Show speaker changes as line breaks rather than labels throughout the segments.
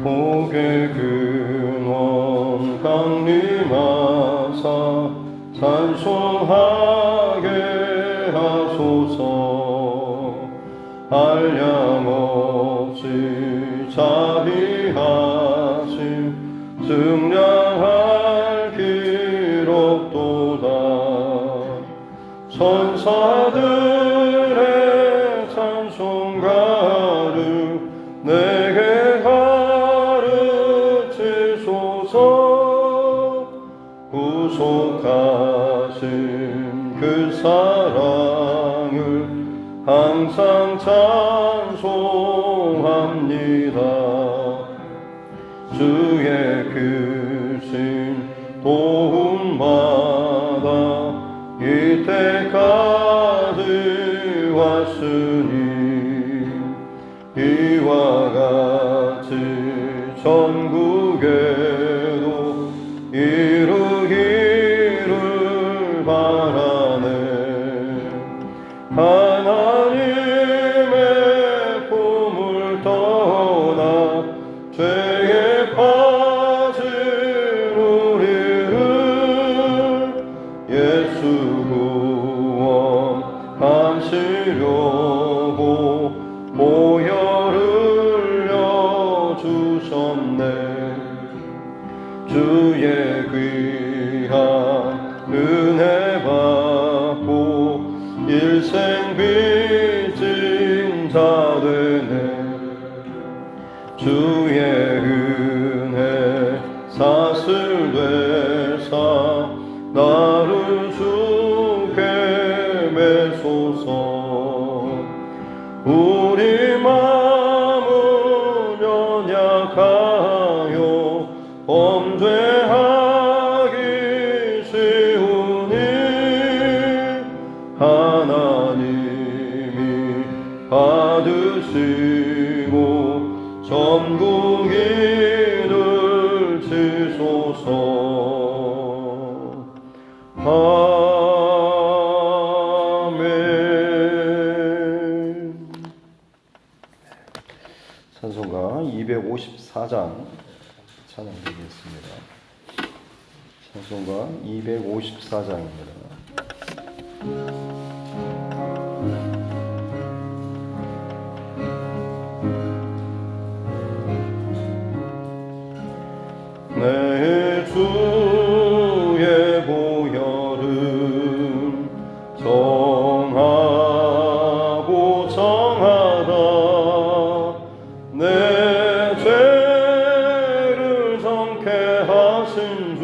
복의 근원 강림하사 찬송하게 하소서. 한량없이 자비하심 증량할 기록도다. 천사들의 찬송가를 내게 가르치소서. 구속하신 그 사랑을 항상 찬송합니다. 주의 크신 도움마다 이때까지 왔으니 이와 같이 전국에도 이루기를 바라네. 하나님의 품을 떠나 죄에 빠진 우리를 예수 구원하시려고 보혈 흘려주셨네. 주의 귀한 은혜 받고 일생 빚진 자 되네. 주의 은혜 사슬되사 나를 주께 매소서. 우리 마음은 연약하여 범죄하기 쉬우니 하나님이 받으시고 전국인을 치소서. 아멘. 찬송가 254장 찬양드리겠습니다. 찬송가 254장입니다. 내 주의 보혈은 정하고 정하다. 내 죄를 정케 하신 주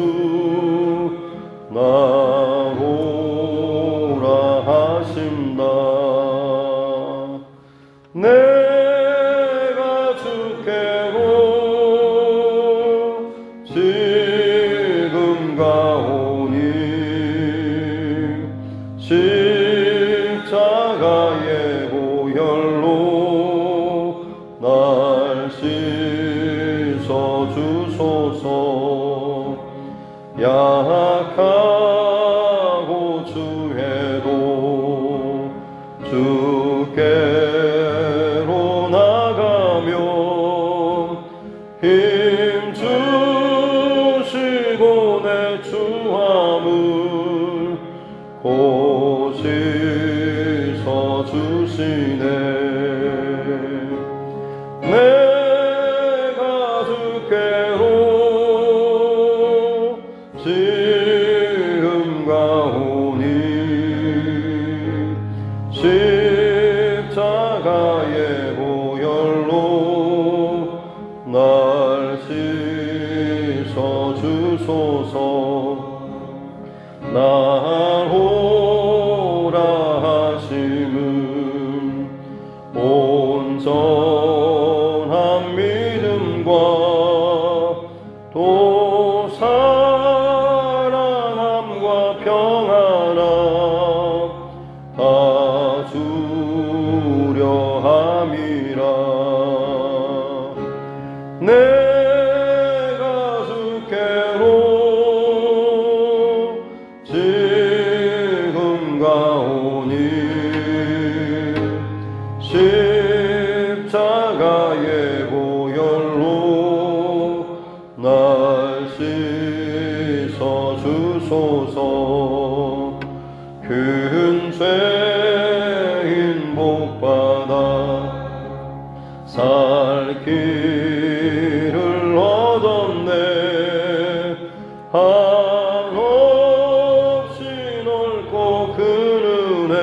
나오라 하신다. 내가 주께로 지금 가오니 십자가의 보혈로 날 씻어주소서. 약하고 주해도 주께로 나가며 힘 주시고 내 주함을 곧 씻어주시네. 내가 주께로 지금 가오니 십자가의 보혈로 날 씻어주소서. 나오라 하심은 온전한 믿음과 또 사랑함과 평안함 다 주려 함이라. 내가 주께로 씻어 주소서. 큰 죄인 복받아 살 길을 얻었네. 한없이 넓고 큰 은혜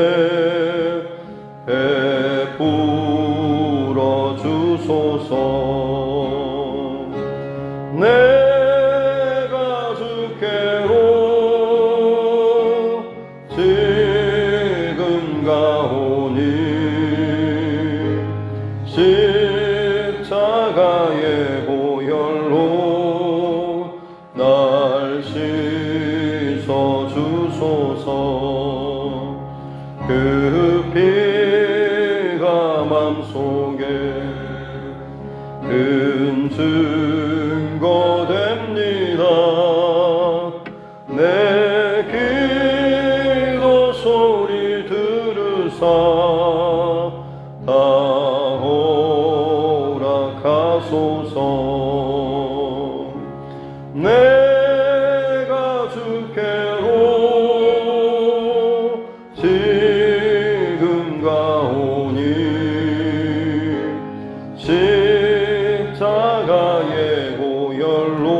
베풀어 주소서. 내가 주께로 지금 가오니 십자가의 보혈로 날 씻어 주소서. 그 피가 맘속에 큰 증거 됩니다. 내 기도 소리 들으사 다 허락하소서. 내가 주께로 지금 가오니 십자가의 보혈로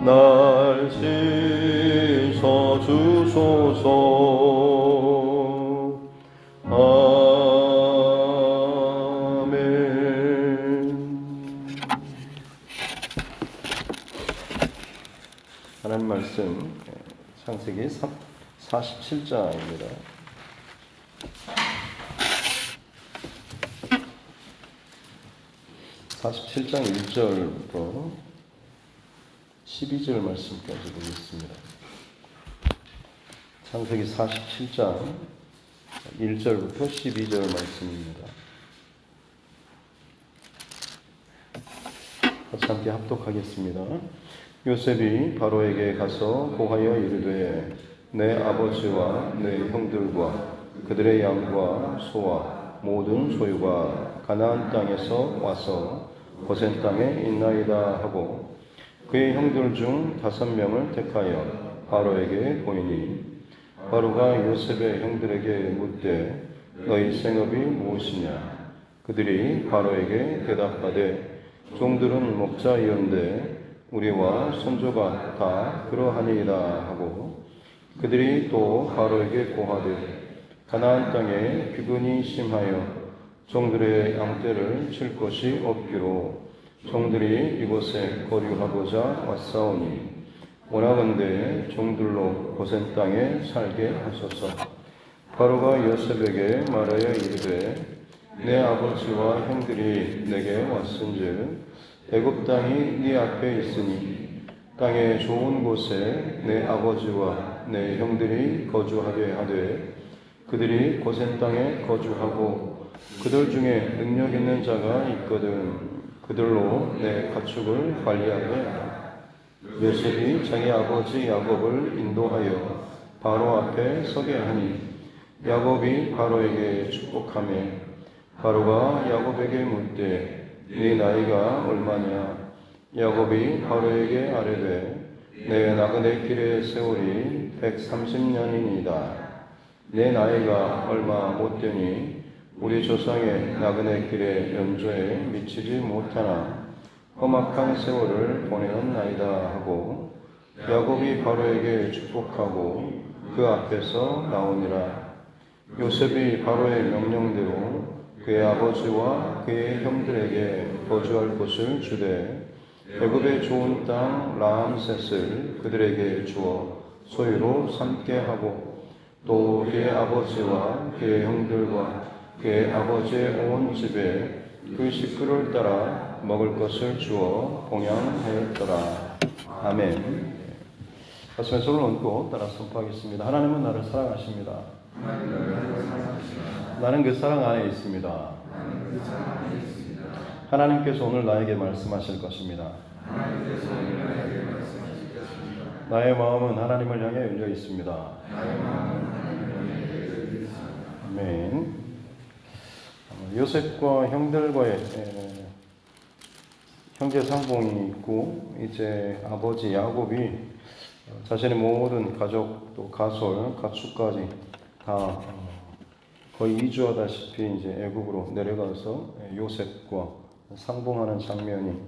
날 씻어 주소서. 아멘. 하나님 말씀 창세기 47장입니다. 47장 1절부터 12절 말씀까지 보겠습니다. 창세기 47장 1절부터 12절 말씀입니다. 같이 함께 합독하겠습니다. 요셉이 바로에게 가서 고하여 이르되 내 아버지와 내 형들과 그들의 양과 소와 모든 소유가 가나안 땅에서 와서 고센 땅에 있나이다 하고 그의 형들 중 5명을 택하여 바로에게 보이니 바로가 요셉의 형들에게 묻되 너희 생업이 무엇이냐. 그들이 바로에게 대답하되 종들은 목자이온데 우리와 손조가 다 그러하니이다 하고 그들이 또 바로에게 고하되 가나안 땅에 비근이 심하여 종들의 양떼를 칠 곳이 없기로 종들이 이곳에 거류하고자 왔사오니 원하건대 종들로 고센 땅에 살게 하소서. 바로가 요셉에게 말하여 이르되 내 아버지와 형들이 내게 왔은즉 애굽 땅이 네 앞에 있으니 땅의 좋은 곳에 내 아버지와 내 형들이 거주하게 하되 그들이 고센 땅에 거주하고 그들 중에 능력 있는 자가 있거든 그들로 내 가축을 관리하게 하라. 요셉이 자기 아버지 야곱을 인도하여 바로 앞에 서게 하니 야곱이 바로에게 축복하며 바로가 야곱에게 묻되 네 나이가 얼마냐. 야곱이 바로에게 아뢰되 내 나그네 길의 세월이 130년이니이다. 내 나이가 얼마 못되니 우리 조상의 나그네 길의 연조에 미치지 못하나 험악한 세월을 보내었나이다 하고 야곱이 바로에게 축복하고 그 앞에서 나오니라. 요셉이 바로의 명령대로 그의 아버지와 그의 형들에게 거주할 곳을 주되 애굽의 좋은 땅 라암셋을 그들에게 주어 소유로 삼게 하고 또 그의 아버지와 그의 형들과 그의 아버지의 온 집에 그 식구를 따라 먹을 것을 주어 봉양하였더라. 아멘. 가슴에 손을 얹고 따라 선포하겠습니다. 하나님은 나를 사랑하십니다. 나는 그 사랑 안에 있습니다. 하나님께서 오늘 나에게 말씀하실 것입니다. 나의 마음은 하나님을 향해 열려 있습니다. 아멘. 요셉과 형들과의 형제 상봉이 있고 이제 아버지 야곱이 자신의 모든 가족 또 가솔 가축까지 다 거의 이주하다시피 이제 애굽으로 내려가서 요셉과 상봉하는 장면이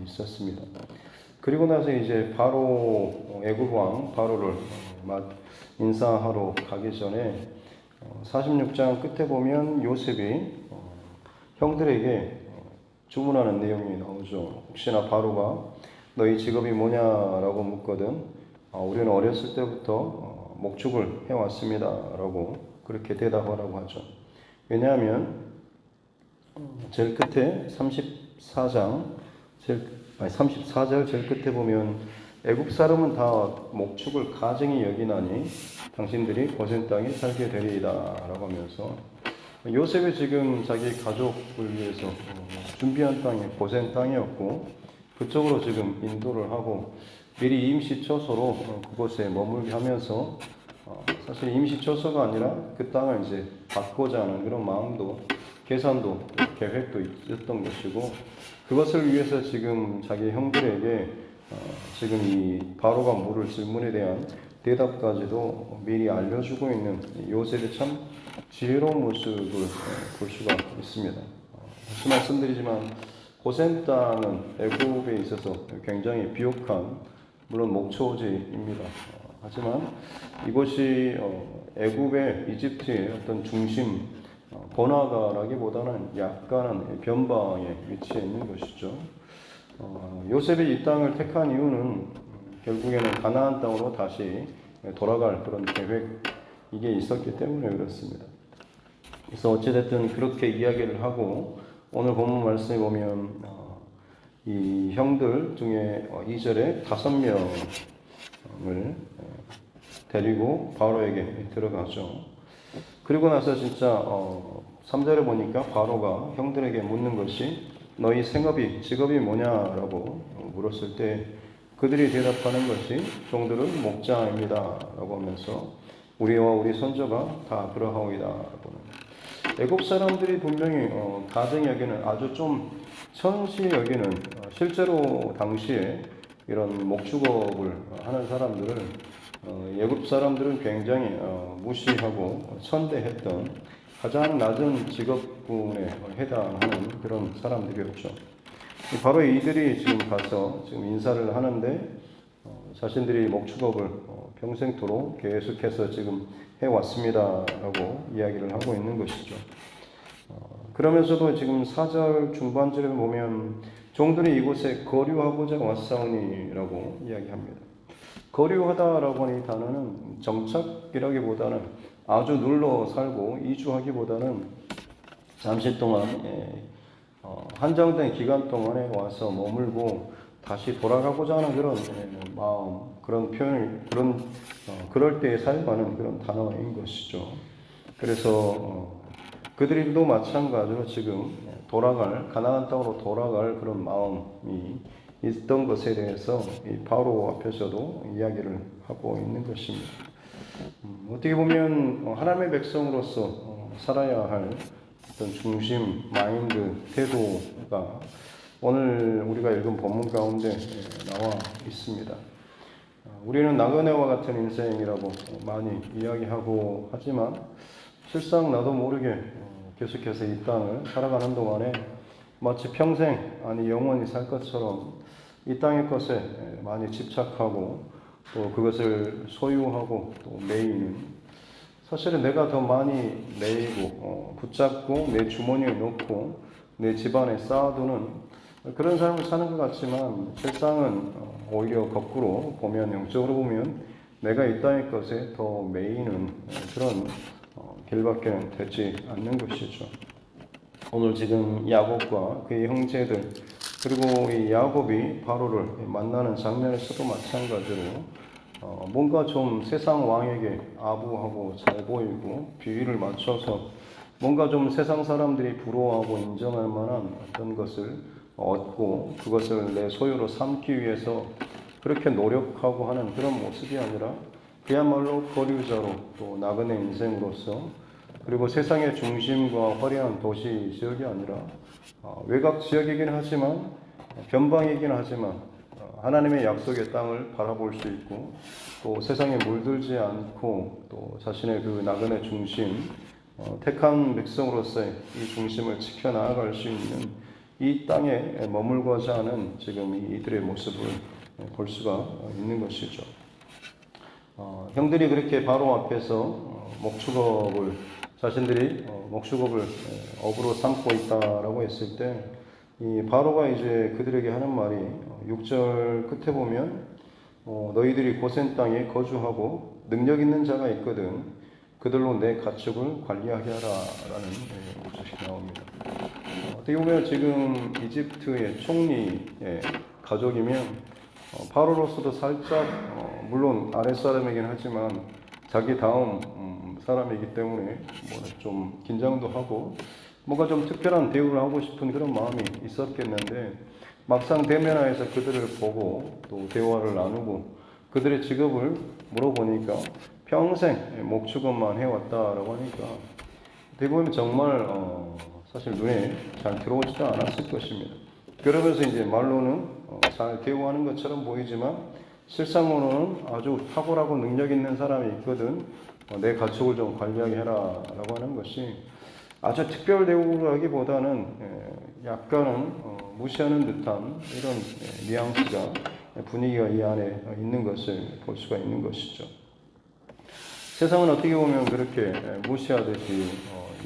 있었습니다. 그리고 나서 이제 바로 애굽 왕 바로를 인사하러 가기 전에 46장 끝에 보면 요셉이 형들에게 주문하는 내용이 나오죠. 혹시나 바로가 너희 직업이 뭐냐라고 묻거든 우리는 어렸을 때부터 목축을 해왔습니다 라고 그렇게 대답하라고 하죠. 왜냐하면 제일 끝에 34절 제일 끝에 보면 애국 사람은 다 목축을 가증히 여기나니 당신들이 고센 땅에 살게 되리이다 라고 하면서 요셉이 지금 자기 가족을 위해서 준비한 땅이 고센 땅이었고 그쪽으로 지금 인도를 하고 미리 임시초소로 그곳에 머물게 하면서 사실 임시초소가 아니라 그 땅을 이제 받고자 하는 그런 마음도 계산도 계획도 있었던 것이고 그것을 위해서 지금 자기 형들에게 지금 이 바로가 물을 질문에 대한 대답까지도 미리 알려주고 있는 요셉의 참 지혜로운 모습을 볼 수가 있습니다. 다시 말씀드리지만 고센 땅은 애굽에 있어서 굉장히 비옥한 물론 목초지입니다. 하지만 이곳이 애굽의 이집트의 어떤 중심 번화가라기보다는 약간은 변방에 위치해 있는 것이죠. 요셉이 이 땅을 택한 이유는 결국에는 가나안 땅으로 다시 돌아갈 그런 계획 이게 있었기 때문에 그렇습니다. 그래서 어찌됐든 그렇게 이야기를 하고 오늘 본문 말씀에 보면 이 형들 중에 2절에 5명을 데리고 바로에게 들어가죠. 그리고 나서 진짜 3절에 보니까 바로가 형들에게 묻는 것이 너희 직업이 뭐냐라고 물었을 때 그들이 대답하는 것이 종들은 목자입니다 라고 하면서 우리와 우리 손자가 다 그러하오이다 라고는 애국 사람들이 분명히 가정 여기는 아주 좀 천시 여기는 실제로 당시에 이런 목축업을 하는 사람들을 애굽 사람들은 굉장히 무시하고 천대했던 가장 낮은 직업군에 해당하는 그런 사람들이었죠. 바로 이들이 지금 가서 지금 인사를 하는데 자신들이 목축업을 평생토록 계속해서 지금 해왔습니다라고 이야기를 하고 있는 것이죠. 그러면서도 지금 4절 중반절에 보면 종들이 이곳에 거류하고자 왔사오니라고 이야기합니다. 거류하다라고 하는 이 단어는 정착이라기보다는 아주 눌러 살고 이주하기보다는 잠시 동안 한정된 기간 동안에 와서 머물고 다시 돌아가고자 하는 그런 마음, 그런 표현을 그럴 때에 사용하는 그런 단어인 것이죠. 그래서 그들도 마찬가지로 지금 가나안 땅으로 돌아갈 그런 마음이 있던 것에 대해서 이 바로 앞에서도 이야기를 하고 있는 것입니다. 어떻게 보면 하나님의 백성으로서 살아야 할 어떤 중심, 마인드, 태도가 오늘 우리가 읽은 본문 가운데 나와 있습니다. 우리는 나그네와 같은 인생이라고 많이 이야기하고 하지만 실상 나도 모르게 계속해서 이 땅을 살아가는 동안에 마치 평생 아니 영원히 살 것처럼 이 땅의 것에 많이 집착하고 또 그것을 소유하고 또 매이는 사실은 내가 더 많이 매이고 붙잡고 내 주머니에 넣고 내 집안에 쌓아두는 그런 삶을 사는 것 같지만 실상은 오히려 거꾸로 보면 영적으로 보면 내가 이 땅의 것에 더 매이는 그런 길밖에 되지 않는 것이죠. 오늘 지금 야곱과 그의 형제들 그리고 이 야곱이 바로를 만나는 장면에서도 마찬가지로 뭔가 좀 세상 왕에게 아부하고 잘 보이고 비위를 맞춰서 뭔가 좀 세상 사람들이 부러워하고 인정할 만한 어떤 것을 얻고 그것을 내 소유로 삼기 위해서 그렇게 노력하고 하는 그런 모습이 아니라 그야말로 거류자로 또 나그네 인생으로서 그리고 세상의 중심과 화려한 도시 지역이 아니라 외곽 지역이긴 하지만 변방이긴 하지만 하나님의 약속의 땅을 바라볼 수 있고 또 세상에 물들지 않고 또 자신의 그 나그네 중심 택한 백성으로서의 이 중심을 지켜나갈 수 있는 이 땅에 머물고자 하는 지금 이들의 모습을 볼 수가 있는 것이죠. 형들이 그렇게 바로 앞에서 목축업을 자신들이 목축업을 업으로 삼고 있다라고 했을 때 이 바로가 이제 그들에게 하는 말이 6절 끝에 보면 너희들이 고센 땅에 거주하고 능력 있는 자가 있거든 그들로 내 가축을 관리하게 하라라는 구절이 나옵니다. 어떻게 보면 지금 이집트의 총리의 가족이면 바로로서도 살짝 물론 아랫사람이긴 하지만 자기 다음 사람이기 때문에 좀 긴장도 하고 뭔가 좀 특별한 대우를 하고 싶은 그런 마음이 있었겠는데 막상 대면하여서 그들을 보고 또 대화를 나누고 그들의 직업을 물어보니까 평생 목축업만 해왔다라고 하니까 어떻게 보면 정말 사실 눈에 잘 들어오지도 않았을 것입니다. 그러면서 이제 말로는 잘 대우하는 것처럼 보이지만 실상으로는 아주 탁월하고 능력 있는 사람이 있거든 내 가축을 좀 관리하게 해라라고 하는 것이 아주 특별 대우라기보다는 약간은 무시하는 듯한 이런 뉘앙스가 분위기가 이 안에 있는 것을 볼 수가 있는 것이죠. 세상은 어떻게 보면 그렇게 무시하듯이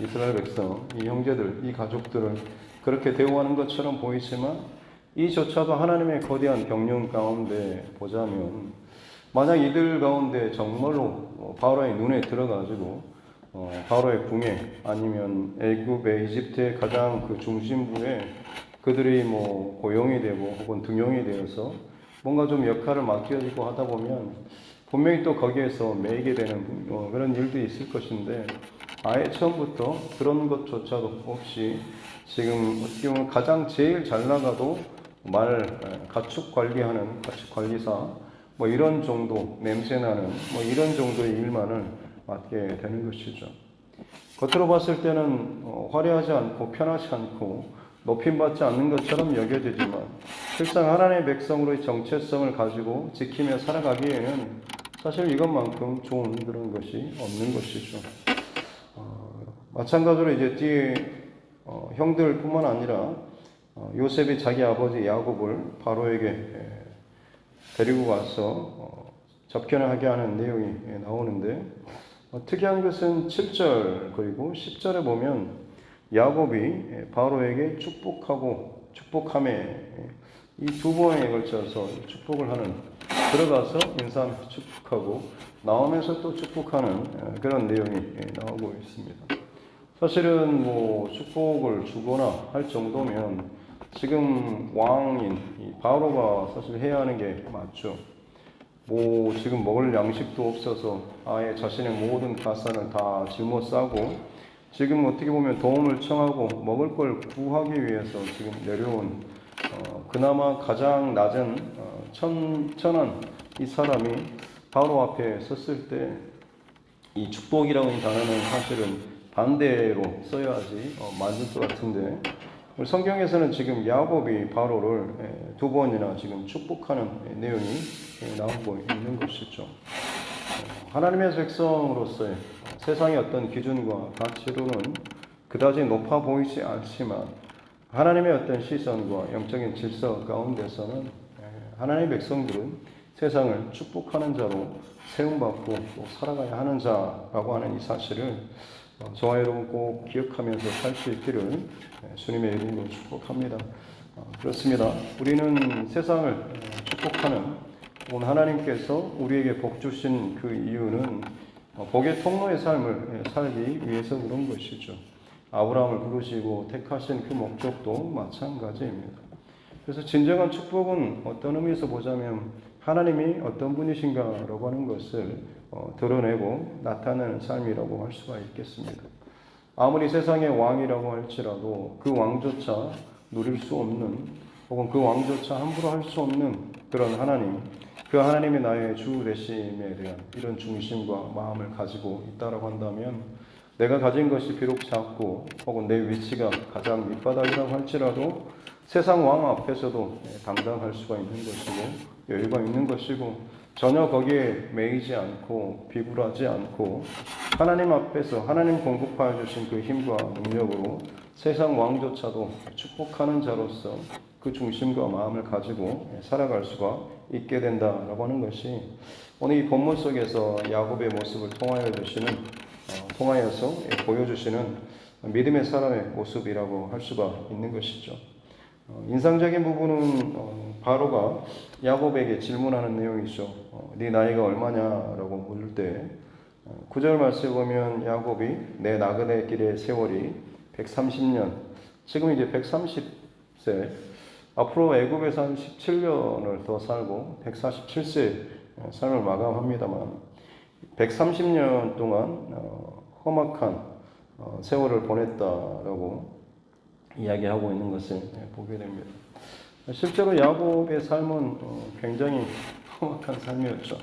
이스라엘 백성, 이 형제들, 이 가족들을 그렇게 대우하는 것처럼 보이지만 이조차도 하나님의 거대한 경륜 가운데 보자면 만약 이들 가운데 정말로 바로의 눈에 들어가지고 바로의 궁에 아니면 애굽의 이집트의 가장 그 중심부에 그들이 고용이 되고 혹은 등용이 되어서 뭔가 좀 역할을 맡겨지고 하다 보면 분명히 또 거기에서 매이게 되는 그런 일도 있을 것인데 아예 처음부터 그런 것조차도 없이 지금 어떻게 보면 가장 제일 잘 나가도 가축 관리하는 가축 관리사 이런 정도 냄새나는 이런 정도의 일만을 맡게 되는 것이죠. 겉으로 봤을 때는 화려하지 않고 편하지 않고 높임받지 않는 것처럼 여겨지지만 실상 하나님의 백성으로의 정체성을 가지고 지키며 살아가기에는 사실 이것만큼 좋은 그런 것이 없는 것이죠. 마찬가지로 이제 뒤에 형들뿐만 아니라 요셉이 자기 아버지 야곱을 바로에게 데리고 가서 접견을 하게 하는 내용이 나오는데 특이한 것은 7절 그리고 10절에 보면 야곱이 바로에게 축복함에 이 두 번에 걸쳐서 축복을 하는 들어가서 인사하면서 축복하고 나오면서 또 축복하는 그런 내용이 나오고 있습니다. 사실은 축복을 주거나 할 정도면 지금 왕인 이 바로가 사실 해야 하는 게 맞죠. 지금 먹을 양식도 없어서 아예 자신의 모든 가산을 다 짊어 싸고 지금 어떻게 보면 도움을 청하고 먹을 걸 구하기 위해서 지금 내려온 그나마 가장 낮은 천한 이 사람이 바로 앞에 섰을 때 이 축복이라는 단어는 사실은 반대로 써야지 맞을 것 같은데 성경에서는 지금 야곱이 바로를 두 번이나 지금 축복하는 내용이 나오고 있는 것이죠. 하나님의 백성으로서의 세상의 어떤 기준과 가치로는 그다지 높아 보이지 않지만 하나님의 어떤 시선과 영적인 질서 가운데서는 하나님의 백성들은 세상을 축복하는 자로 세움받고 또 살아가야 하는 자라고 하는 이 사실을 저와 여러분 꼭 기억하면서 살 수 있기를 주님의 이름으로 축복합니다. 그렇습니다. 우리는 세상을 축복하는 오늘 하나님께서 우리에게 복 주신 그 이유는 복의 통로의 삶을 살기 위해서 그런 것이죠. 아브라함을 부르시고 택하신 그 목적도 마찬가지입니다. 그래서 진정한 축복은 어떤 의미에서 보자면 하나님이 어떤 분이신가라고 하는 것을 드러내고 나타내는 삶이라고 할 수가 있겠습니다. 아무리 세상의 왕이라고 할지라도 그 왕조차 누릴 수 없는 혹은 그 왕조차 함부로 할 수 없는 그런 하나님, 그 하나님이 나의 주 되심에 대한 이런 중심과 마음을 가지고 있다라고 한다면 내가 가진 것이 비록 작고 혹은 내 위치가 가장 밑바닥이라고 할지라도 세상 왕 앞에서도 당당할 수가 있는 것이고 여유가 있는 것이고 전혀 거기에 매이지 않고 비굴하지 않고 하나님 앞에서 하나님 공급하여 주신 그 힘과 능력으로 세상 왕조차도 축복하는 자로서 그 중심과 마음을 가지고 살아갈 수가 있게 된다라고 하는 것이 오늘 이 본문 속에서 야곱의 모습을 통하여서 보여주시는 믿음의 사람의 모습이라고 할 수가 있는 것이죠. 인상적인 부분은 바로가 야곱에게 질문하는 내용이죠. 네 나이가 얼마냐라고 물을 때 9절 말씀에 보면 야곱이 내 나그네 길의 세월이 130년, 지금 이제 130세, 앞으로 애굽에서 한 17년을 더 살고 147세 삶을 마감합니다만 130년 동안 험악한 세월을 보냈다라고 이야기하고 있는 것을 보게 됩니다. 실제로 야곱의 삶은 굉장히 험악한 삶이었죠.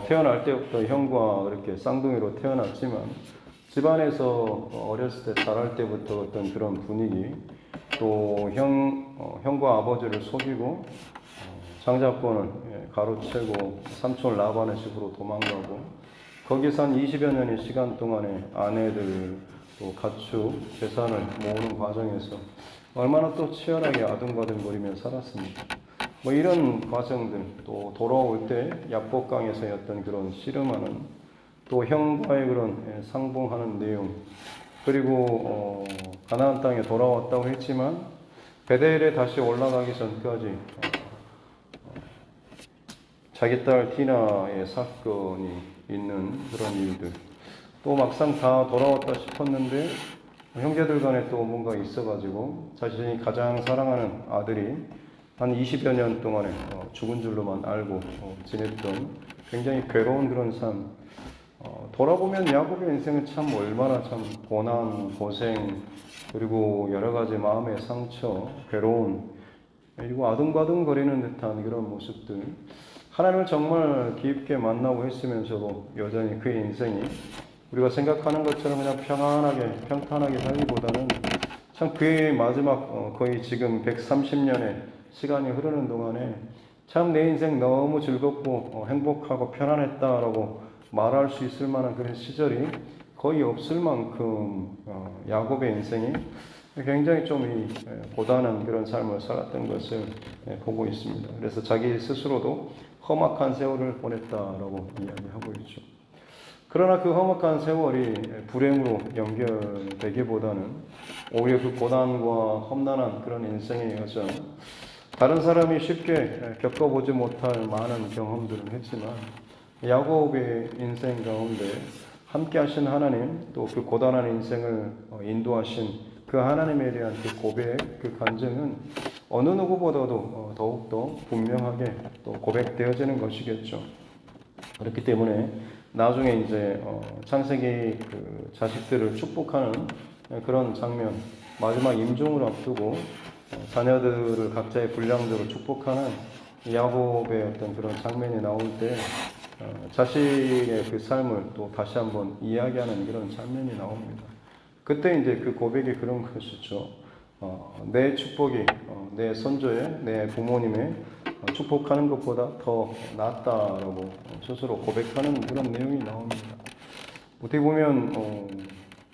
태어날 때부터 형과 그렇게 쌍둥이로 태어났지만 집안에서 어렸을 때 자랄 때부터 어떤 그런 분위기, 또 형과 아버지를 속이고 장자권을 가로채고 삼촌 라반의 집으로 도망가고 거기서 한 20여 년의 시간 동안에 아내들 또 가축, 재산을 모으는 과정에서 얼마나 또 치열하게 아둥바둥거리며 살았습니다. 뭐 이런 과정들, 또 돌아올 때 야복강에서의 어떤 그런 씨름하는, 또 형과의 그런 상봉하는 내용, 그리고 가나안 땅에 돌아왔다고 했지만 베델에 다시 올라가기 전까지 자기 딸 디나의 사건이 있는 그런 일들, 또 막상 다 돌아왔다 싶었는데 형제들 간에 또 뭔가 있어가지고 자신이 가장 사랑하는 아들이 한 20여 년 동안에 죽은 줄로만 알고 지냈던 굉장히 괴로운 그런 삶. 돌아보면 야곱의 인생은 참 얼마나 참 고난, 고생, 그리고 여러 가지 마음의 상처, 괴로움, 그리고 아둥바둥거리는 듯한 그런 모습들. 하나님을 정말 깊게 만나고 했으면서도 여전히 그의 인생이 우리가 생각하는 것처럼 그냥 평탄하게 살기보다는 참 그의 마지막 거의 지금 130년의 시간이 흐르는 동안에 참 내 인생 너무 즐겁고 행복하고 편안했다라고 말할 수 있을 만한 그런 시절이 거의 없을 만큼 야곱의 인생이 굉장히 좀 고단한 그런 삶을 살았던 것을 보고 있습니다. 그래서 자기 스스로도 험악한 세월을 보냈다라고 이야기하고 있죠. 그러나 그 험악한 세월이 불행으로 연결되기보다는 오히려 그 고난과 험난한 그런 인생의 여정, 다른 사람이 쉽게 겪어보지 못할 많은 경험들을 했지만 야곱의 인생 가운데 함께 하신 하나님, 또 그 고단한 인생을 인도하신 그 하나님에 대한 그 고백, 그 간증은 어느 누구보다도 더욱더 분명하게 또 고백되어지는 것이겠죠. 그렇기 때문에 나중에 이제 창세기 그 자식들을 축복하는 그런 장면, 마지막 임종을 앞두고 자녀들을 각자의 분량대로 축복하는 야곱의 어떤 그런 장면이 나올 때 자신의 그 삶을 또 다시 한번 이야기하는 그런 장면이 나옵니다. 그때 이제 그 고백이 그런 것이죠. 내 축복이 내 선조의, 내 부모님의 축복하는 것보다 더 낫다라고 스스로 고백하는 그런 내용이 나옵니다. 어떻게 보면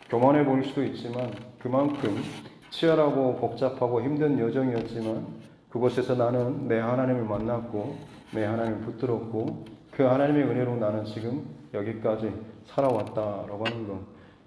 교만해 보일 수도 있지만 그만큼 치열하고 복잡하고 힘든 여정이었지만 그곳에서 나는 내 하나님을 만났고 내 하나님을 붙들었고 그 하나님의 은혜로 나는 지금 여기까지 살아왔다라고 하는 것,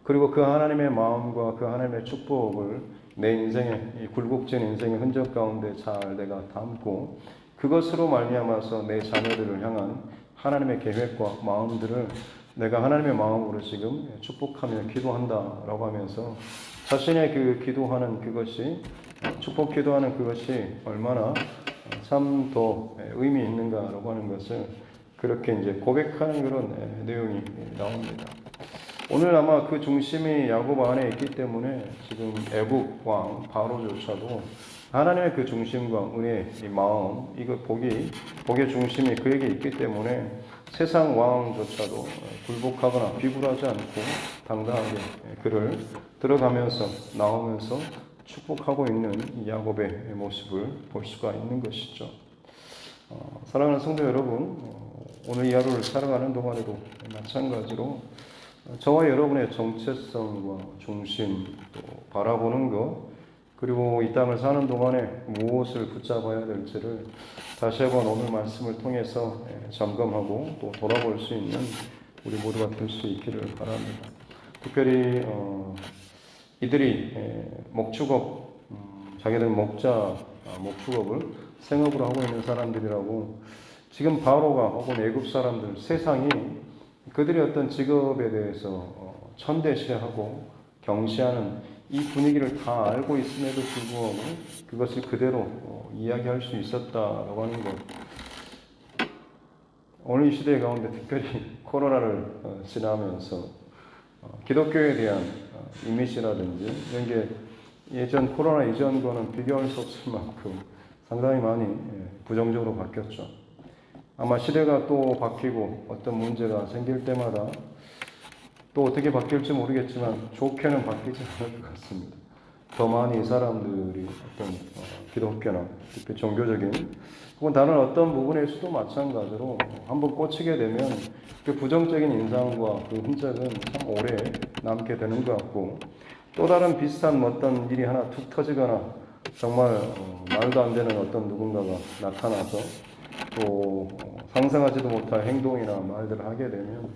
그리고 그 하나님의 마음과 그 하나님의 축복을 내 인생의 이 굴곡진 인생의 흔적 가운데 잘 내가 담고 그것으로 말미암아서 내 자녀들을 향한 하나님의 계획과 마음들을 내가 하나님의 마음으로 지금 축복하며 기도한다라고 하면서 자신의 그 기도하는 그것이 축복 기도하는 그것이 얼마나 참 더 의미 있는가라고 하는 것을 그렇게 이제 고백하는 그런 내용이 나옵니다. 오늘 아마 그 중심이 야곱 안에 있기 때문에 지금 애국 왕 바로조차도 하나님의 그 중심과 은혜, 이 마음, 이거 복의 중심이 그에게 있기 때문에 세상 왕조차도 굴복하거나 비굴하지 않고 당당하게 그를 들어가면서 나오면서 축복하고 있는 이 야곱의 모습을 볼 수가 있는 것이죠. 사랑하는 성도 여러분, 오늘 이 하루를 살아가는 동안에도 마찬가지로 저와 여러분의 정체성과 중심, 또 바라보는 것, 그리고 이 땅을 사는 동안에 무엇을 붙잡아야 될지를 다시 한번 오늘 말씀을 통해서 점검하고 또 돌아볼 수 있는 우리 모두가 될 수 있기를 바랍니다. 특별히 이들이 목축업, 자기들 목축업을 생업으로 하고 있는 사람들이라고 지금 바로가 혹은 애굽 사람들, 세상이 그들의 어떤 직업에 대해서 천대시하고 경시하는 이 분위기를 다 알고 있음에도 불구하고 그것을 그대로 이야기할 수 있었다라고 하는 것. 오늘 이 시대 가운데 특별히 코로나를 지나면서 기독교에 대한 이미지라든지 이런 게 예전 코로나 이전과는 비교할 수 없을 만큼 상당히 많이 부정적으로 바뀌었죠. 아마 시대가 또 바뀌고 어떤 문제가 생길 때마다 또 어떻게 바뀔지 모르겠지만 좋게는 바뀌지 않을 것 같습니다. 더 많이 사람들이 어떤 기독교나 특히 종교적인 혹은 다른 어떤 부분에서도 마찬가지로 한번 꽂히게 되면 그 부정적인 인상과 그 흔적은 참 오래 남게 되는 것 같고 또 다른 비슷한 어떤 일이 하나 툭 터지거나 정말 말도 안 되는 어떤 누군가가 나타나서 또 상상하지도 못할 행동이나 말들을 하게 되면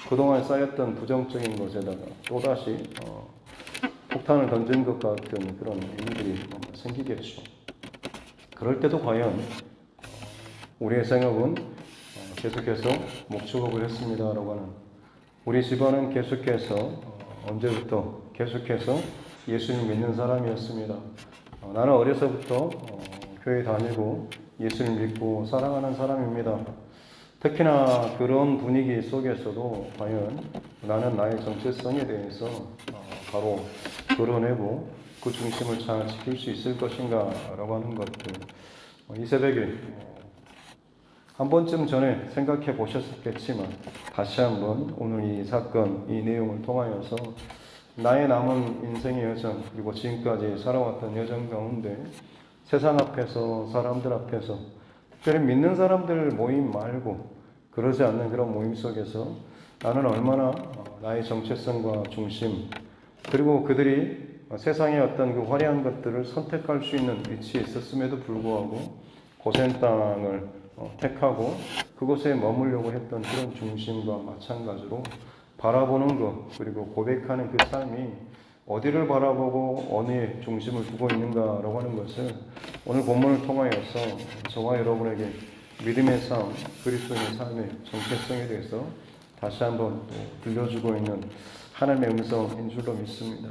그동안 쌓였던 부정적인 것에다가 또다시 폭탄을 던진 것 같은 그런 일들이 생기겠죠. 그럴 때도 과연 우리의 생업은 계속해서 목축업을 했습니다라고 하는 우리 집안은 계속해서 언제부터 계속해서 예수님 믿는 사람이었습니다. 나는 어려서부터 교회 다니고 예수님 믿고 사랑하는 사람입니다. 특히나 그런 분위기 속에서도 과연 나는 나의 정체성에 대해서 바로 드러내고 그 중심을 잘 지킬 수 있을 것인가 라고 하는 것들 이 새벽에 한 번쯤 전에 생각해 보셨겠지만 다시 한번 오늘 이 사건, 이 내용을 통하여서 나의 남은 인생의 여정 그리고 지금까지 살아왔던 여정 가운데 세상 앞에서 사람들 앞에서 특별히 믿는 사람들 모임 말고 그러지 않는 그런 모임 속에서 나는 얼마나 나의 정체성과 중심 그리고 그들이 세상의 어떤 그 화려한 것들을 선택할 수 있는 위치에 있었음에도 불구하고 고센 땅을 택하고 그곳에 머물려고 했던 그런 중심과 마찬가지로 바라보는 것 그리고 고백하는 그 삶이 어디를 바라보고 어느에 중심을 두고 있는가라고 하는 것을 오늘 본문을 통하여서 저와 여러분에게 믿음의 삶, 그리스도인의 삶의 정체성에 대해서 다시 한번 또 들려주고 있는 하나님의 음성인 줄로 믿습니다.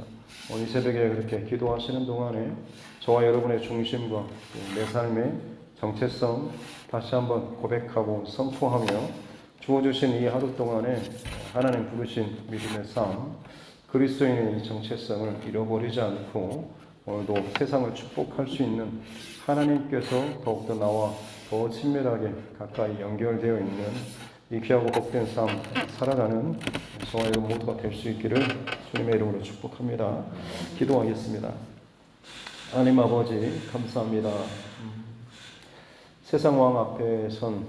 오늘 새벽에 그렇게 기도하시는 동안에 저와 여러분의 중심과 내 삶의 정체성 다시 한번 고백하고 선포하며 주어주신 이 하루 동안에 하나님 부르신 믿음의 삶, 그리스도인의 이 정체성을 잃어버리지 않고 오늘도 세상을 축복할 수 있는 하나님께서 더욱더 나와 더 친밀하게 가까이 연결되어 있는 이 귀하고 복된 삶 살아가는 저와 여러분 모두가 될 수 있기를 주님의 이름으로 축복합니다. 기도하겠습니다. 하나님 아버지 감사합니다. 세상 왕 앞에 선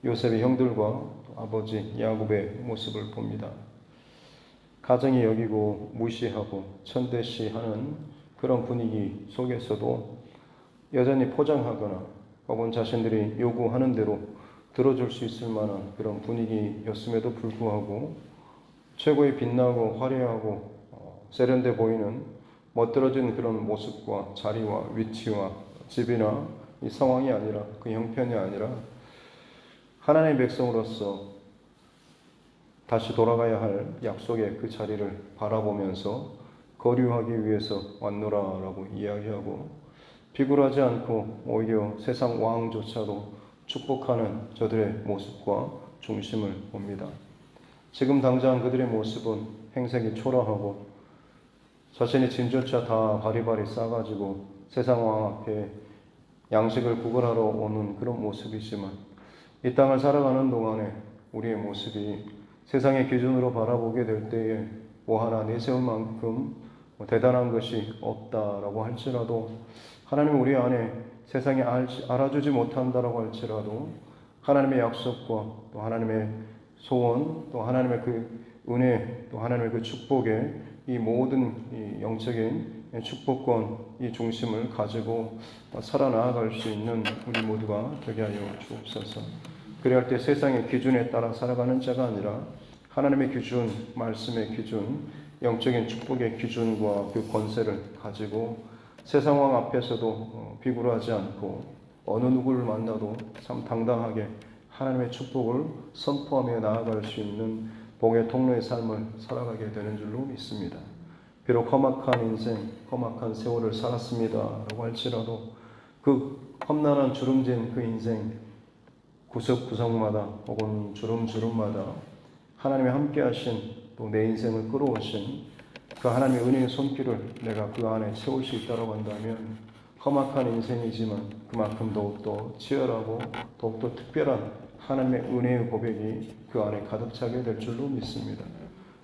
요셉의 형들과 아버지 야곱의 모습을 봅니다. 가정이 여기고 무시하고 천대시하는 그런 분위기 속에서도 여전히 포장하거나 혹은 자신들이 요구하는 대로 들어줄 수 있을 만한 그런 분위기였음에도 불구하고 최고의 빛나고 화려하고 세련돼 보이는 멋들어진 그런 모습과 자리와 위치와 집이나 이 상황이 아니라 그 형편이 아니라 하나님의 백성으로서 다시 돌아가야 할 약속의 그 자리를 바라보면서 거류하기 위해서 왔노라라고 이야기하고 비굴하지 않고 오히려 세상 왕조차도 축복하는 저들의 모습과 중심을 봅니다. 지금 당장 그들의 모습은 행색이 초라하고 자신의 짐조차 다 바리바리 싸가지고 세상 왕 앞에 양식을 구걸하러 오는 그런 모습이지만 이 땅을 살아가는 동안에 우리의 모습이 세상의 기준으로 바라보게 될 때에 뭐 하나 내세울 만큼 대단한 것이 없다라고 할지라도 하나님 우리 안에 세상에 알아주지 못한다라고 할지라도 하나님의 약속과 또 하나님의 소원 또 하나님의 그 은혜 또 하나님의 그 축복에 이 모든 이 영적인 축복권 이 중심을 가지고 살아나갈 수 있는 우리 모두가 되게 하여 주옵소서. 그래야 할 때 세상의 기준에 따라 살아가는 자가 아니라 하나님의 기준, 말씀의 기준, 영적인 축복의 기준과 그 권세를 가지고 세상 왕 앞에서도 비굴하지 않고 어느 누구를 만나도 참 당당하게 하나님의 축복을 선포하며 나아갈 수 있는 복의 통로의 삶을 살아가게 되는 줄로 믿습니다. 비록 험악한 인생, 험악한 세월을 살았습니다라고 할지라도 그 험난한 주름진 그 인생 구석구석마다 혹은 주름주름마다 하나님의 함께하신 또 내 인생을 끌어오신 그 하나님의 은혜의 손길을 내가 그 안에 채울 수 있다고 한다면 험악한 인생이지만 그만큼 더욱더 치열하고 더욱더 특별한 하나님의 은혜의 고백이 그 안에 가득 차게 될 줄로 믿습니다.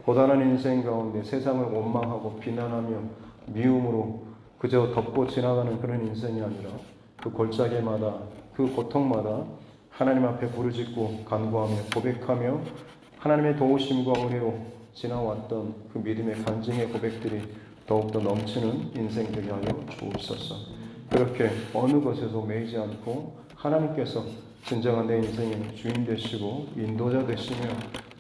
고단한 인생 가운데 세상을 원망하고 비난하며 미움으로 그저 덮고 지나가는 그런 인생이 아니라 그 골짜기마다 그 고통마다 하나님 앞에 부르짖고 간구하며 고백하며 하나님의 도우심과 은혜로 지나왔던 그 믿음의 간증의 고백들이 더욱더 넘치는 인생 되게 하여 주옵소서. 그렇게 어느 것에도 매이지 않고 하나님께서 진정한 내 인생의 주인 되시고 인도자 되시며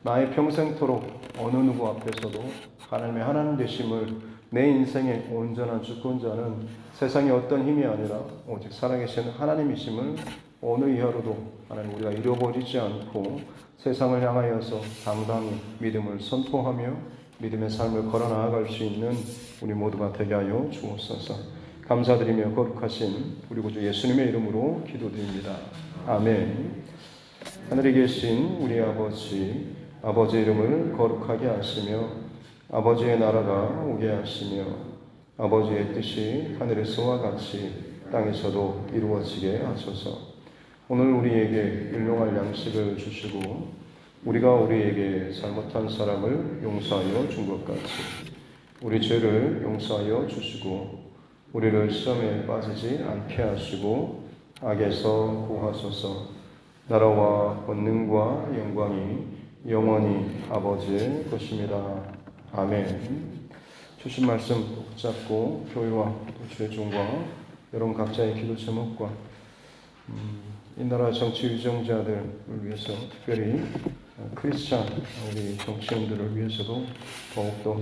나의 평생토록 어느 누구 앞에서도 하나님의 하나님 되심을 내 인생의 온전한 주권자는 세상의 어떤 힘이 아니라 오직 살아계신 하나님이심을 어느 이하로도 하나님 우리가 잃어버리지 않고 세상을 향하여서 당당히 믿음을 선포하며 믿음의 삶을 걸어 나아갈 수 있는 우리 모두가 되게 하여 주옵소서. 감사드리며 거룩하신 우리 구주 예수님의 이름으로 기도드립니다. 아멘. 하늘에 계신 우리 아버지, 아버지의 이름을 거룩하게 하시며 아버지의 나라가 오게 하시며 아버지의 뜻이 하늘에서와 같이 땅에서도 이루어지게 하소서. 오늘 우리에게 일용할 양식을 주시고 우리가 우리에게 잘못한 사람을 용서하여 준 것 같이 우리 죄를 용서하여 주시고 우리를 시험에 빠지지 않게 하시고 악에서 구하소서. 나라와 권능과 영광이 영원히 아버지의 것입니다. 아멘. 주신 말씀 붙잡고 교회와 주의 종과 여러분 각자의 기도 제목과 이 나라 정치 유정자들을 위해서 특별히 크리스찬 우리 정치인들을 위해서도 더욱더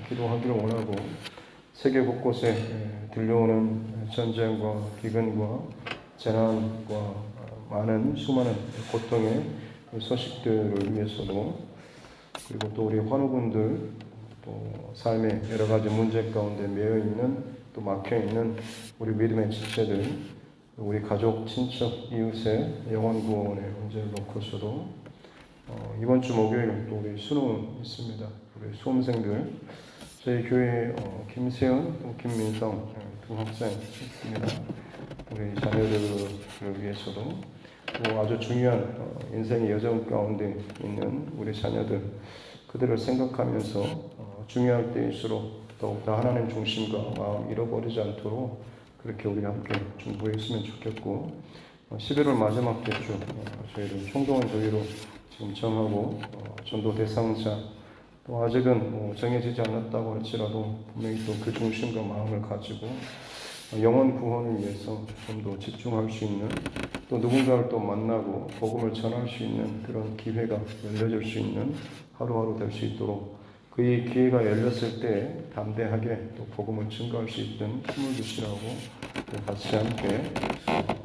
기도하기를 원하고 세계 곳곳에 들려오는 전쟁과 기근과 재난과 많은 수많은 고통의 소식들을 위해서도 그리고 또 우리 환우분들 또 삶의 여러 가지 문제 가운데 매여 있는 또 막혀 있는 우리 믿음의 지체들 우리 가족, 친척, 이웃의 영혼 구원의 문제를 놓고서도 이번 주 목요일 또 우리 수능 있습니다. 우리 수험생들 저희 교회 김세현, 또 김민성 두 학생 있습니다. 우리 자녀들을 위해서도 또 아주 중요한 인생의 여정 가운데 있는 우리 자녀들 그들을 생각하면서 중요할 때일수록 더욱더 하나님 중심과 마음 잃어버리지 않도록 그렇게 우리가 함께 중보했으면 좋겠고 11월 마지막 주죠. 저희를 총동원 조의로 지금 정하고 전도 대상자 또 아직은 정해지지 않았다고 할지라도 분명히 또 그 중심과 마음을 가지고 영혼 구원을 위해서 좀 더 집중할 수 있는 또 누군가를 또 만나고 복음을 전할 수 있는 그런 기회가 열려질 수 있는 하루하루 될 수 있도록 그의 기회가 열렸을 때 담대하게 또 복음을 증거할 수 있는 힘을 주시라고 또 같이 함께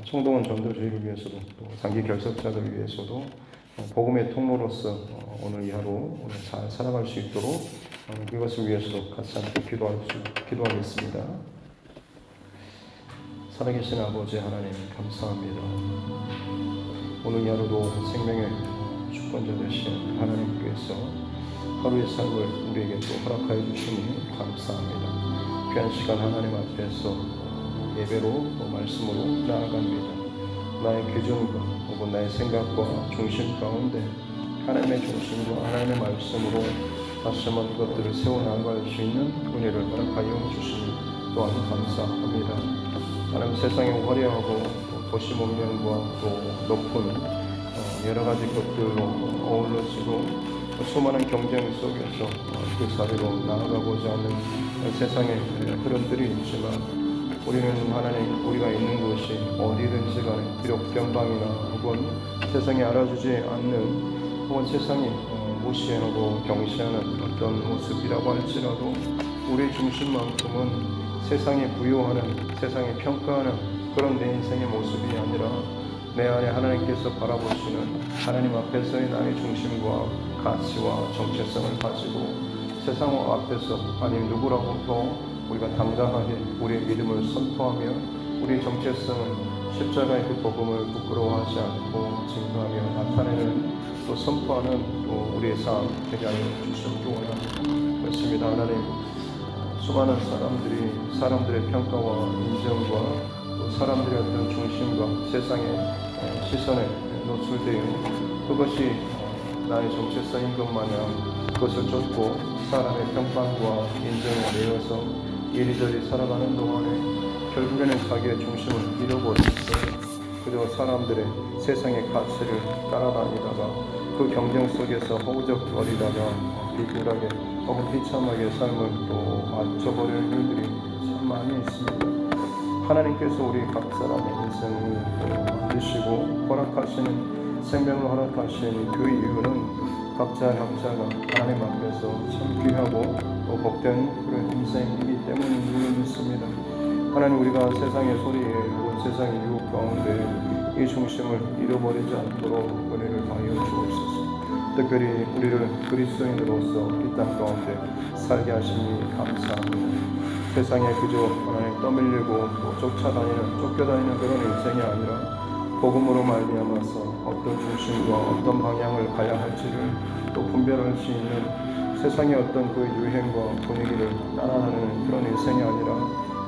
총동원 전도주의를 위해서도 또 장기 결석자들을 위해서도 복음의 통로로서 오늘 이 하루 오늘 잘 살아갈 수 있도록 그것을 위해서도 같이 함께 기도하겠습니다. 살아계신 아버지 하나님 감사합니다. 오늘 이 하루도 생명의 주권자 되신 하나님께서 하루의 삶을 우리에게 또 허락하여 주시니 감사합니다. 귀한 시간 하나님 앞에서 예배로 또 말씀으로 나아갑니다. 나의 기준과 혹은 나의 생각과 중심 가운데 하나님의 중심과 하나님의 말씀으로 다시 한번 이것들을 세워나갈 수 있는 은혜를 허락하여 주시니 또한 감사합니다. 하나님 세상의 화려하고 도시 문명과 또 높은 여러 가지 것들로 어우러지고 수많은 경쟁 속에서 그 사회로 나아가고자 하는 세상의 흐름들이 있지만 우리는 하나님 우리가 있는 곳이 어디든지 간에 비록 변방이나 혹은 세상에 알아주지 않는 혹은 세상이 무시하고 경시하는 어떤 모습이라고 할지라도 우리 중심만큼은 세상에 부여하는 세상에 평가하는 그런 내 인생의 모습이 아니라 내 안에 하나님께서 바라보시는 하나님 앞에서의 나의 중심과 가치와 정체성을 가지고 세상 앞에서 아니 누구라고도 우리가 당당하게 우리의 믿음을 선포하며 우리의 정체성을 십자가의 그 복음을 부끄러워하지 않고 증거하며 나타내는 또 선포하는 또 우리의 삶 되게 하여 주시기 원합니다. 그렇습니다. 하나님 수많은 사람들의 평가와 인정과 또 사람들의 어떤 중심과 세상의 시선에 노출되어 그것이 나의 정체성인 것 마냥 그것을 쫓고 사람의 평판과 인정을 내어서 이리저리 살아가는 동안에 결국에는 자기의 중심을 잃어버리고 그저 사람들의 세상의 가치를 따라다니다가 그 경쟁 속에서 허우적거리다가 비굴하게 혹은 비참하게 삶을 또 맞춰버리는 일들이 참 많이 있습니다. 하나님께서 우리 각 사람의 인생을 만드시고 허락하시는 생명을 허락하신 그 이유는 각자가 하나님 앞에서 참 귀하고 또 복된 그런 인생이기 때문인 줄 믿습니다. 하나님 우리가 세상의 소리에 혹은 세상의 유혹 가운데 이 중심을 잃어버리지 않도록 은혜를 다하여 주옵소서. 특별히 우리를 그리스도인으로서 이 땅 가운데 살게 하시니 감사합니다. 세상에 그저 하나님 떠밀리고 또 쫓겨다니는 그런 인생이 아니라 복음으로 말미암아서 어떤 중심과 어떤 방향을 가야 할지를 또 분별할 수 있는 세상의 어떤 그 유행과 분위기를 따라가는 그런 인생이 아니라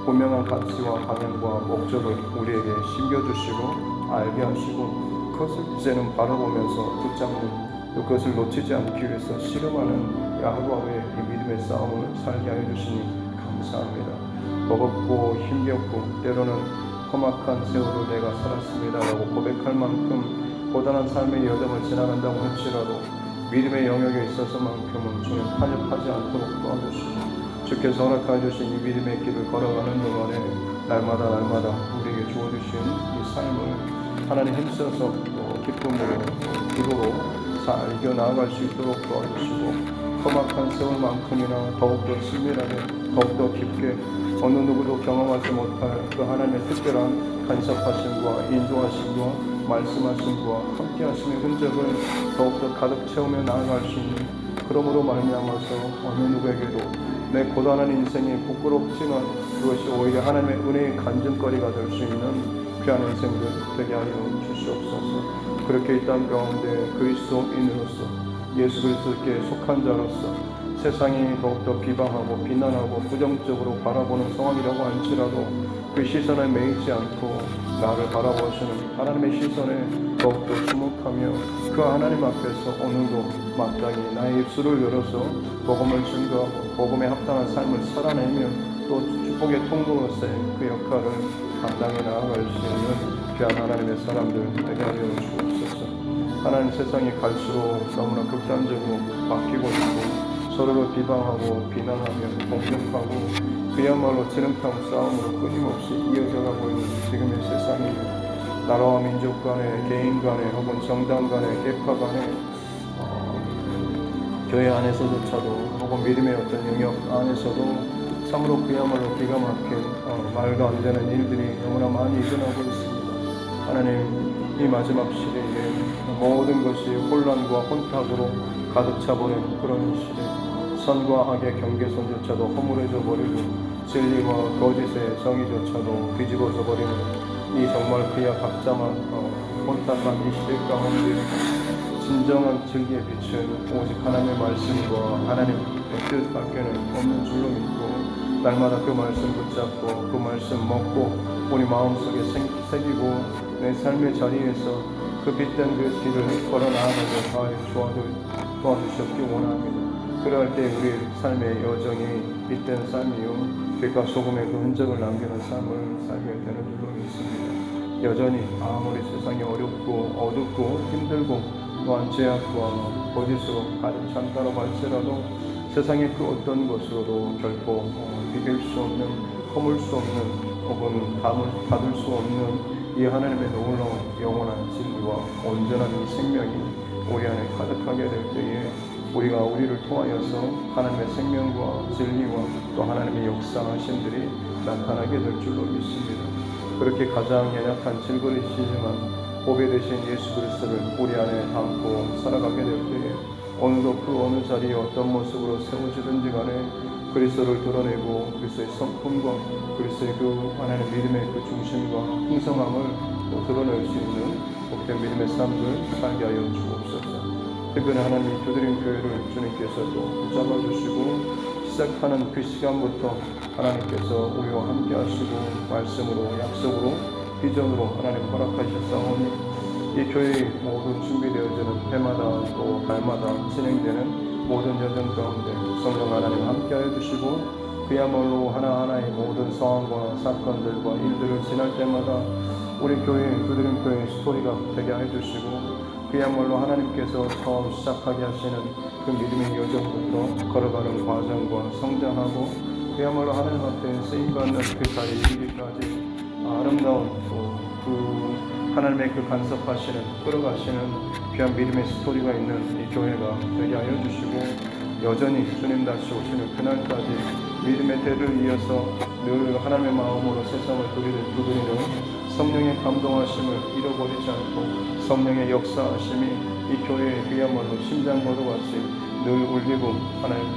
분명한 가치와 방향과 목적을 우리에게 심겨주시고 알게 하시고 그것을 이제는 바라보면서 붙잡는 또 그것을 놓치지 않기 위해서 씨름하는 하루하루의 이 믿음의 싸움을 살게 하여 주시니 감사합니다. 버겁고 힘겹고 때로는 험악한 세월을 내가 살았습니다라고 고백할 만큼 고단한 삶의 여정을 지나간다고 할지라도 믿음의 영역에 있어서만큼은 주는 탄협하지 않도록 도와주시고 주께서 허락하여 주신 이 믿음의 길을 걸어가는 동안에 날마다 우리에게 주어주신 이 삶을 하나님 힘써서 또 기쁨으로 또 기도로 잘 이겨나아갈 수 있도록 도와주시고 험악한 세월만큼이나 더욱더 친밀하게 더욱더 깊게 어느 누구도 경험하지 못할 그 하나님의 특별한 간섭하심과 인도하심과 말씀하심과 함께하심의 흔적을 더욱더 가득 채우며 나아갈 수 있는 그러므로 말미암아서 어느 누구에게도 내 고단한 인생이 부끄럽지만 그것이 오히려 하나님의 은혜의 간증거리가 될 수 있는 귀한 인생들 되게 하여 주시옵소서. 그렇게 이 땅 가운데 그리스도인으로서 예수 그리스도께 속한 자로서 세상이 더욱더 비방하고 비난하고 부정적으로 바라보는 상황이라고 할지라도 그 시선에 매이지 않고 나를 바라보시는 하나님의 시선에 더욱더 주목하며 그 하나님 앞에서 오늘도 마땅히 나의 입술을 열어서 복음을 증거하고 복음에 합당한 삶을 살아내며 또 축복의 통로로서의 그 역할을 감당해 나아갈 수 있는 귀한 하나님의 사람들 되게 하여 주옵소서. 하나님 세상이 갈수록 너무나 극단적으로 바뀌고 있고 서로를 비방하고 비난하며 공격하고 그야말로 지름탕 싸움으로 끊임없이 이어져가고 있는 지금의 세상입니다. 나라와 민족 간에 개인 간에 혹은 정당 간에 계파 간에 교회 안에서조차도 혹은 믿음의 어떤 영역 안에서도 참으로 그야말로 기가 막힌 말도 안 되는 일들이 너무나 많이 일어나고 있습니다. 하나님 이 마지막 시대에 모든 것이 혼란과 혼탁으로 가득 차버린 그런 시대 선과 악의 경계선조차도 허물어져 버리고 진리와 거짓의 정의조차도 뒤집어져 버리는 이 정말 그야 각자만 혼탁한 이 시대 가운데 진정한 진리의 빛은 오직 하나님의 말씀과 하나님의 뜻밖에는 없는 줄로 믿고 날마다 그 말씀 붙잡고 그 말씀 먹고 우리 마음속에 새기고 내 삶의 자리에서 그 빛된 그 길을 걸어 나아가게 도와주셨기 원합니다. 그럴 때 우리 삶의 여정이 빛된 삶이요 빛과 소금의 그 흔적을 남기는 삶을 살게 되는 줄로 믿습니다. 여전히 아무리 세상이 어렵고 어둡고 힘들고 또한 죄악과 거짓으로 가득 찬다고 할지라도 세상의 그 어떤 것으로도 결코 비길 수 없는, 허물 수 없는, 혹은 받을 수 없는 이 하나님의 놀라운 영원한 진리와 온전한 이 생명이 우리 안에 가득하게 될 때에 우리가 우리를 통하여서 하나님의 생명과 진리와 또 하나님의 역사하심들이 나타나게 될 줄로 믿습니다. 그렇게 가장 연약한 질그릇이지만 보배 되신 예수 그리스도를 우리 안에 담고 살아가게 될 때에 오늘도 그 어느 자리에 어떤 모습으로 세워지든지 간에 그리스도를 드러내고 그리스도의 성품과 그리스도의 그 하나님의 믿음의 그 중심과 풍성함을 또 드러낼 수 있는 복된 믿음의 삶을 살게 하여 주옵소서. 특별히 하나님이 두드림 교회를 주님께서 또 붙잡아 주시고 시작하는 그 시간부터 하나님께서 우리와 함께 하시고 말씀으로 약속으로 비전으로 하나님 허락하셨사오니 이 교회의 모든 준비되어지는 해마다 또 달마다 진행되는 모든 여정 가운데 성령 하나님 함께하여 주시고 그야말로 하나하나의 모든 상황과 사건들과 일들을 지날 때마다 우리 교회의 두드림 교회의 스토리가 되게 해주시고 그야말로 하나님께서 처음 시작하게 하시는 그 믿음의 여정부터 걸어가는 과정과 성장하고 그야말로 하나님 앞에 쓰임받는 그 자리에 이르기까지 아름다운 또 하나님의 그 간섭하시는 끌어가시는 귀한 믿음의 스토리가 있는 이 교회가 되게 하여 주시고 여전히 주님 다시 오시는 그날까지 믿음의 대를 이어서 늘 하나님의 마음으로 세상을 두드리는 성령의 감동하심을 잃어버리지 않고 성령의 역사하심이 이 교회의 그야말로 심장과도 같이 늘 울리고 하나님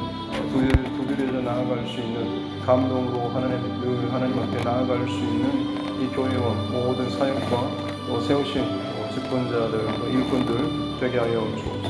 두드려져 나아갈 수 있는 감동으로 늘 하나님 앞에 나아갈 수 있는 이 교회와 모든 사역과 또 세우신 직분자들, 일꾼들 되게 하여 주옵소서.